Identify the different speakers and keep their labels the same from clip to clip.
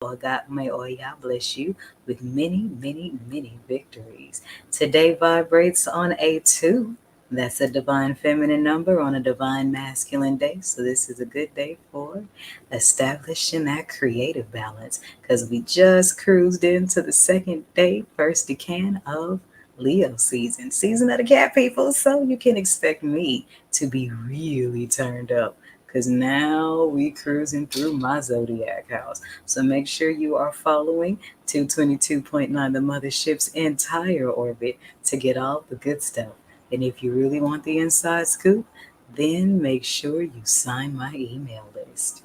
Speaker 1: May Oya bless you with many, many, many victories. Today vibrates on a 2. That's a divine feminine number on a divine masculine day. So this is a good day for establishing that creative balance because we just cruised into the second day, first decan of Leo season of the cat people. So you can expect me to be really turned up because now we cruising through my zodiac house. So make sure you are following 222.9 the Mothership's entire orbit to get all the good stuff. And if you really want the inside scoop, then make sure you sign my email list.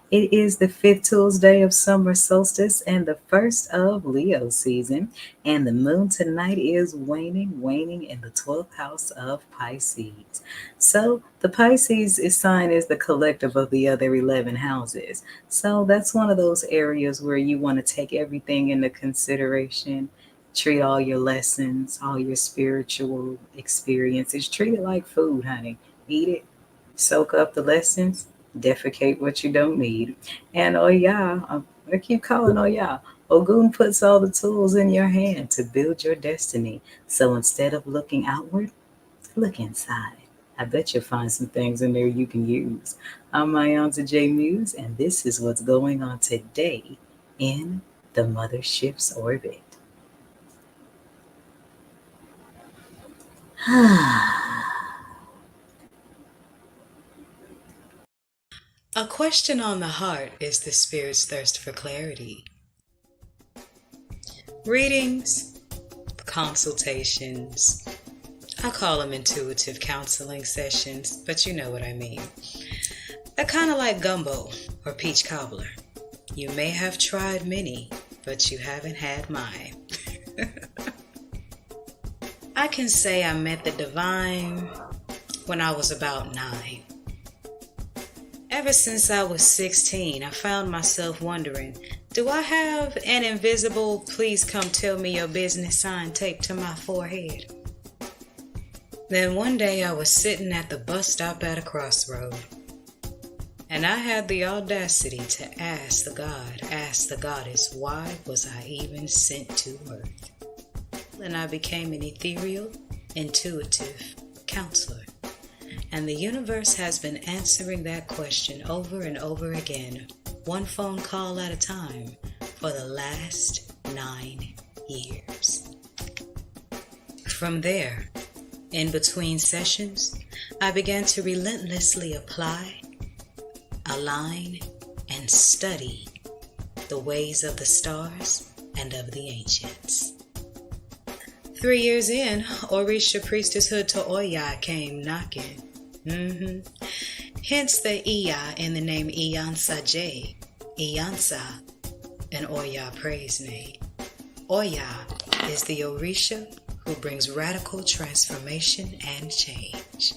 Speaker 1: It is the fifth Tuesday of summer solstice and the first of Leo season, and the moon tonight is waning in the 12th house of Pisces. So the Pisces sign is the collective of the other 11 houses. So that's one of those areas where you want to take everything into consideration. Treat all your lessons, all your spiritual experiences. Treat it like food, honey. Eat it, soak up the lessons, defecate what you don't need. And oh yeah, I keep calling oh yeah. Ogun puts all the tools in your hand to build your destiny. So instead of looking outward, look inside. I bet you'll find some things in there you can use. I'm iiiYansaje Muse, and this is what's going on today in the Mothership's orbit. A question on the heart is the spirit's thirst for clarity. Readings, consultations, I call them intuitive counseling sessions, but you know what I mean. They're kind of like gumbo or peach cobbler. You may have tried many, but you haven't had mine. I can say I met the divine when I was about 9. Ever since I was 16, I found myself wondering, do I have an invisible "please come tell me your business" sign taped to my forehead? Then one day I was sitting at the bus stop at a crossroad, and I had the audacity to ask the goddess, why was I even sent to earth? And I became an ethereal, intuitive counselor. And the universe has been answering that question over and over again, one phone call at a time, for the last 9 years. From there, in between sessions, I began to relentlessly apply, align, and study the ways of the stars and of the ancients. 3 years in, Orisha priestesshood to Oya came knocking. Hence the Iya in the name iiiYansaje, iiiYansa, an Oya praise name. Oya is the Orisha who brings radical transformation and change.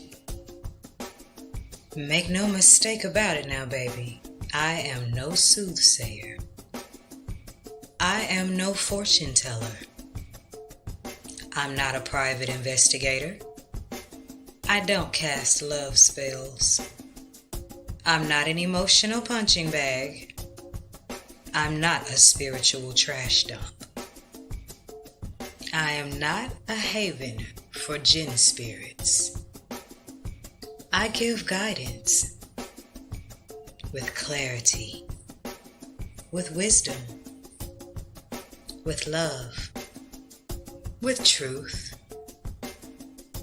Speaker 1: Make no mistake about it now, baby. I am no soothsayer. I am no fortune teller. I'm not a private investigator. I don't cast love spells. I'm not an emotional punching bag. I'm not a spiritual trash dump. I am not a haven for jinn spirits. I give guidance with clarity, with wisdom, with love, with truth.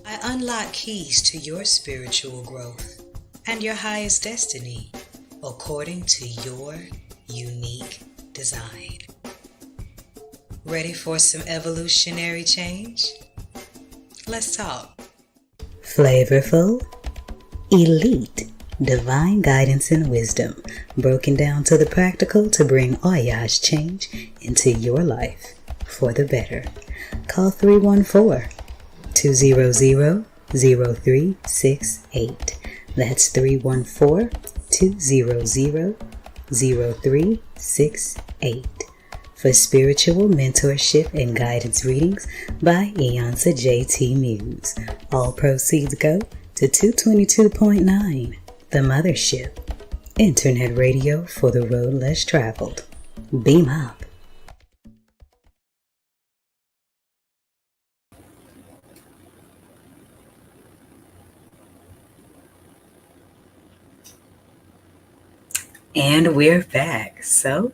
Speaker 1: I unlock keys to your spiritual growth and your highest destiny according to your unique design. Ready for some evolutionary change? Let's talk. Flavorful, elite, divine guidance and wisdom, broken down to the practical to bring Oya's change into your life for the better. Call 314-200-0368. That's 314-200-0368 for spiritual mentorship and guidance readings by iiiYansaje Muse. All proceeds go to 222.9, the Mothership, internet radio for the road less traveled. Beam up. And we're back. So,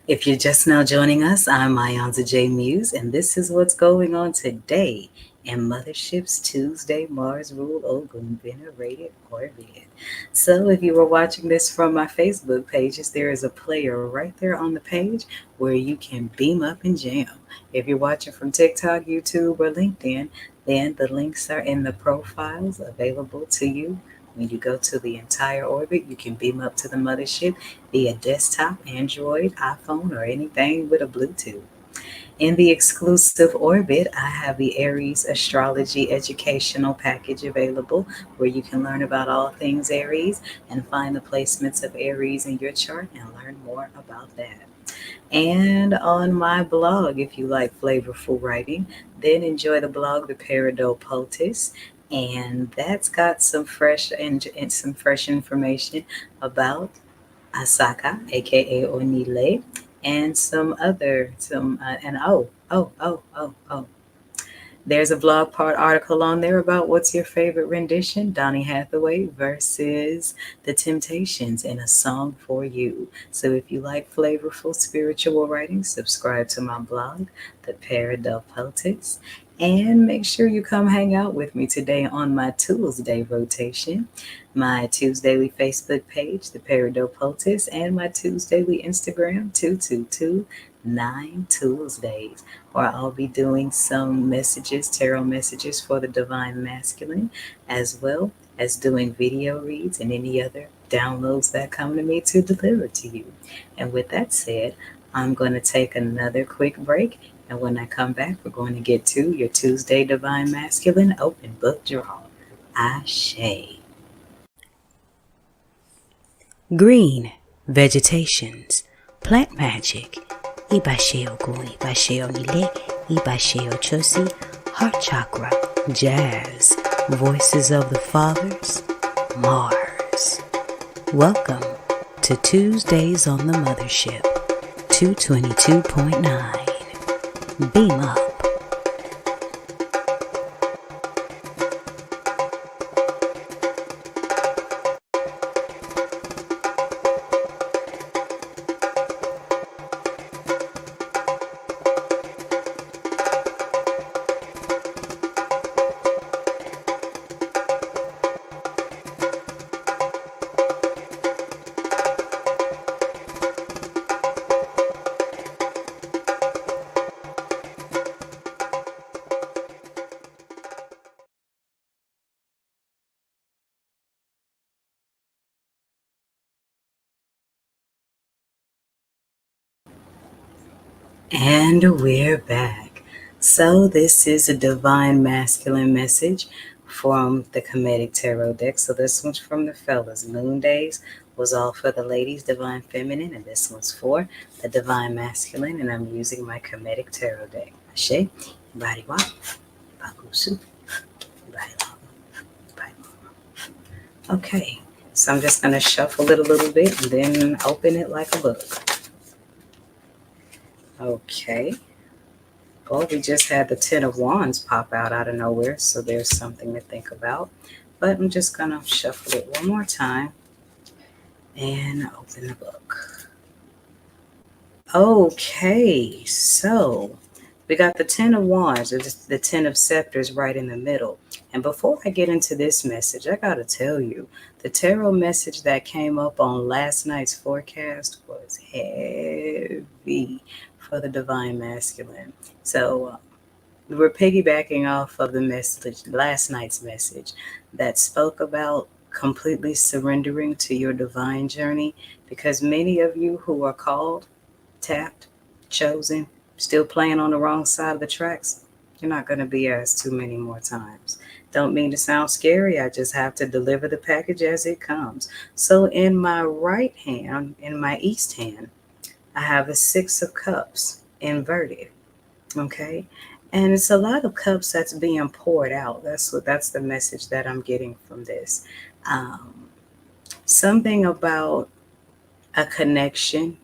Speaker 1: if you're just now joining us, I'm iiiYansaje Muse, and this is what's going on today in Mothership's Tuesday Mars Rule Ogun Venerated Ortbit. So, if you were watching this from my Facebook pages, there is a player right there on the page where you can beam up and jam. If you're watching from TikTok, YouTube, or LinkedIn, then the links are in the profiles available to you. When you go to the entire orbit, you can beam up to the mothership via desktop, Android, iPhone, or anything with a Bluetooth. In the exclusive orbit, I have the Aries Astrology Educational Package available where you can learn about all things Aries and find the placements of Aries in your chart and learn more about that. And on my blog, if you like flavorful writing, then enjoy the blog, The Peridot Poultice. And that's got some fresh and some fresh information about Asaka, aka Onile, and there's a blog part article on there about what's your favorite rendition, Donny Hathaway versus The Temptations in A Song for You. So if you like flavorful spiritual writing, subscribe to my blog, The Peridot Poultice. And make sure you come hang out with me today on my Tuesday rotation, my Tuesdaily Facebook page, The Peridot Poultice, and my Tuesdaily Instagram, 222.9 Tuesdays, where I'll be doing some messages, tarot messages for the Divine Masculine, as well as doing video reads and any other downloads that come to me to deliver to you. And with that said, I'm going to take another quick break. And when I come back, we're going to get to your Tuesday Divine Masculine open book draw. Ashe. Green vegetations, plant magic, Iba Ogun, Iba Onile, Iba Ochoosi, heart chakra, jazz, voices of the fathers, Mars. Welcome to Tuesdays on the Mothership, 222.9. Beam up. And we're back. So, this is a divine masculine message from the Kemetic Tarot deck. So, this one's from the fellas. Moon days was all for the ladies, divine feminine, and this one's for the divine masculine. And I'm using my Kemetic Tarot deck. Ashe, Iba Guusu, Okay, so I'm just going to shuffle it a little bit and then open it like a book. Okay. Well, we just had the Ten of Wands pop out of nowhere, so there's something to think about. But I'm just going to shuffle it one more time and open the book. Okay, so we got the Ten of Wands, the Ten of Scepters right in the middle. And before I get into this message, I got to tell you, the tarot message that came up on last night's forecast was heavy for the divine masculine. So we were piggybacking off of the message, last night's message, that spoke about completely surrendering to your divine journey, because many of you who are called, tapped, chosen, still playing on the wrong side of the tracks, you're not going to be asked too many more times. Don't mean to sound scary. I just have to deliver the package as it comes. So in my right hand, in my east hand, I have a Six of Cups inverted. Okay. And it's a lot of cups that's being poured out. That's the message that I'm getting from this. Something about a connection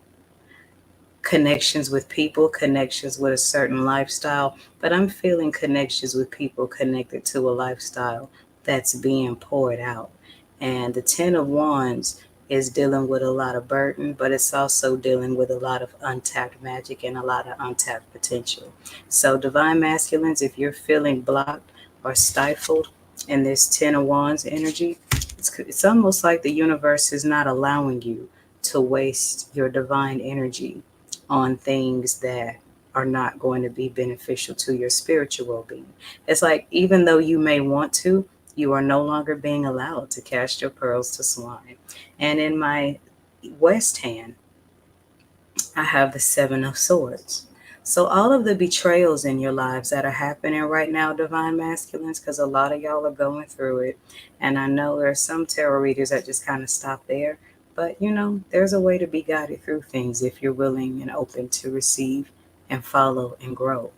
Speaker 1: connections with people, connections with a certain lifestyle, but I'm feeling connections with people connected to a lifestyle that's being poured out. And the Ten of Wands is dealing with a lot of burden, but it's also dealing with a lot of untapped magic and a lot of untapped potential. So, divine masculines, if you're feeling blocked or stifled in this Ten of Wands energy, it's almost like the universe is not allowing you to waste your divine energy on things that are not going to be beneficial to your spiritual well being. It's like, even though you may want to, you are no longer being allowed to cast your pearls to swine. And in my west hand, I have the Seven of Swords. So, all of the betrayals in your lives that are happening right now, divine masculines, because a lot of y'all are going through it. And I know there are some tarot readers that just kind of stop there. But, there's a way to be guided through things if you're willing and open to receive and follow and grow.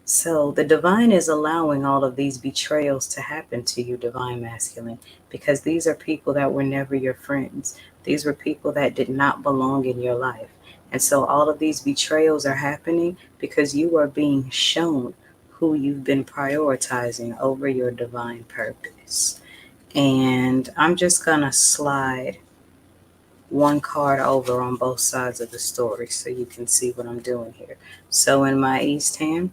Speaker 1: So, the divine is allowing all of these betrayals to happen to you, divine masculine, because these are people that were never your friends. These were people that did not belong in your life. And so all of these betrayals are happening because you are being shown who you've been prioritizing over your divine purpose. And I'm just going to slide one card over on both sides of the story so you can see what I'm doing here. So in my east hand,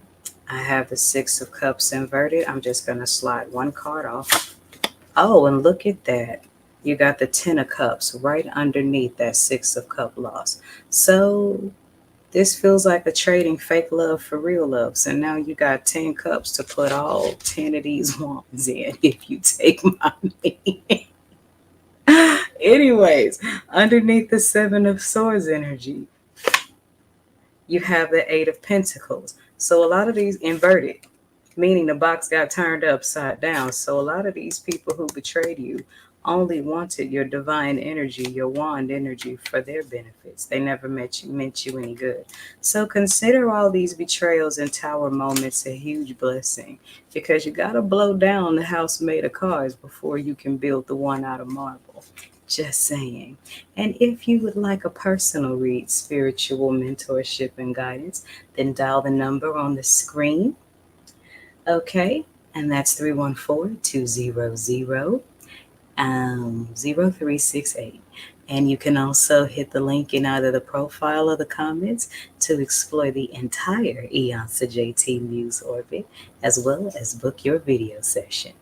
Speaker 1: I have the Six of Cups inverted. I'm just going to slide one card off. Oh, and look at that. You got the Ten of Cups right underneath that Six of Cup loss. So this feels like a trading fake love for real love. So now you got 10 cups to put all 10 of these wands in if you take my name. Anyways, underneath the Seven of Swords energy, you have the Eight of Pentacles. So a lot of these inverted, meaning the box got turned upside down. So a lot of these people who betrayed you only wanted your divine energy, your wand energy for their benefits. They never meant you any good. So consider all these betrayals and tower moments a huge blessing, because you got to blow down the house made of cards before you can build the one out of marble. Just saying. And if you would like a personal read, spiritual mentorship and guidance, then dial the number on the screen. Okay, and that's 314-200-0368. And you can also hit the link in either the profile or the comments to explore the entire iiYansaje Muse Orbit, as well as book your video session.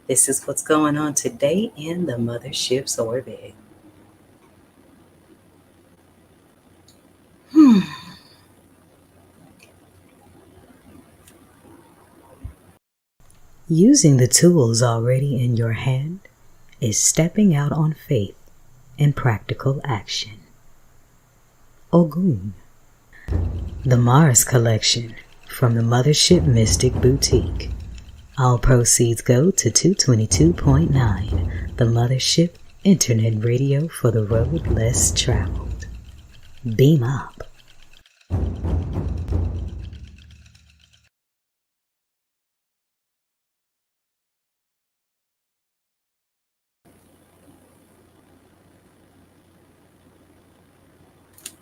Speaker 1: This is what's going on today in the Mothership's orbit. Using the tools already in your hand is stepping out on faith and practical action. Ogun. The Mars Collection from the Mothership Mystic Boutiq. All proceeds go to 222.9, the Mothership Internet Radio for the road less traveled. Beam up.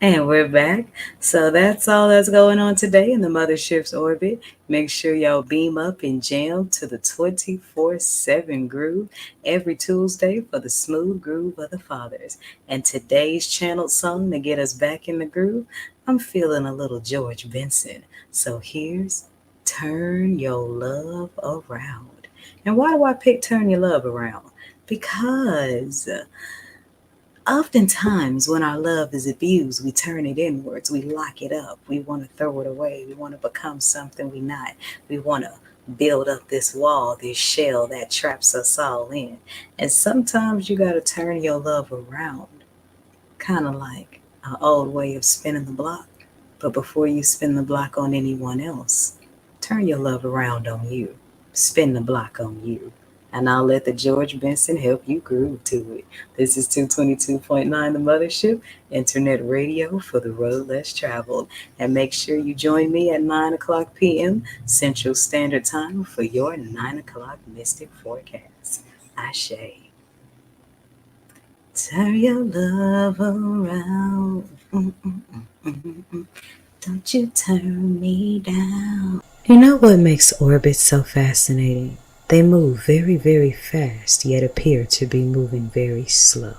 Speaker 1: And we're back. So that's all that's going on today in the Mothership's orbit. Make sure y'all beam up and jam to the 24/7 groove every Tuesday for the smooth groove of the fathers. And today's channeled song to get us back in the groove, I'm feeling a little George Benson. So here's Turn Your Love Around. And why do I pick Turn Your Love Around? Because oftentimes, when our love is abused, we turn it inwards. We lock it up. We want to throw it away. We want to become something we're not. We want to build up this wall, this shell that traps us all in. And sometimes you got to turn your love around, kind of like an old way of spinning the block. But before you spin the block on anyone else, turn your love around on you. Spin the block on you. And I'll let the George Benson help you groove to it. This is 222.9 The Mothership, Internet Radio for the road less traveled. And make sure you join me at 9 o'clock p.m. Central Standard Time for your 9 o'clock Mystic Forecast. Ashe. Turn your love around. Don't you turn me down. You know what makes orbits so fascinating? They move very, very fast, yet appear to be moving very slow.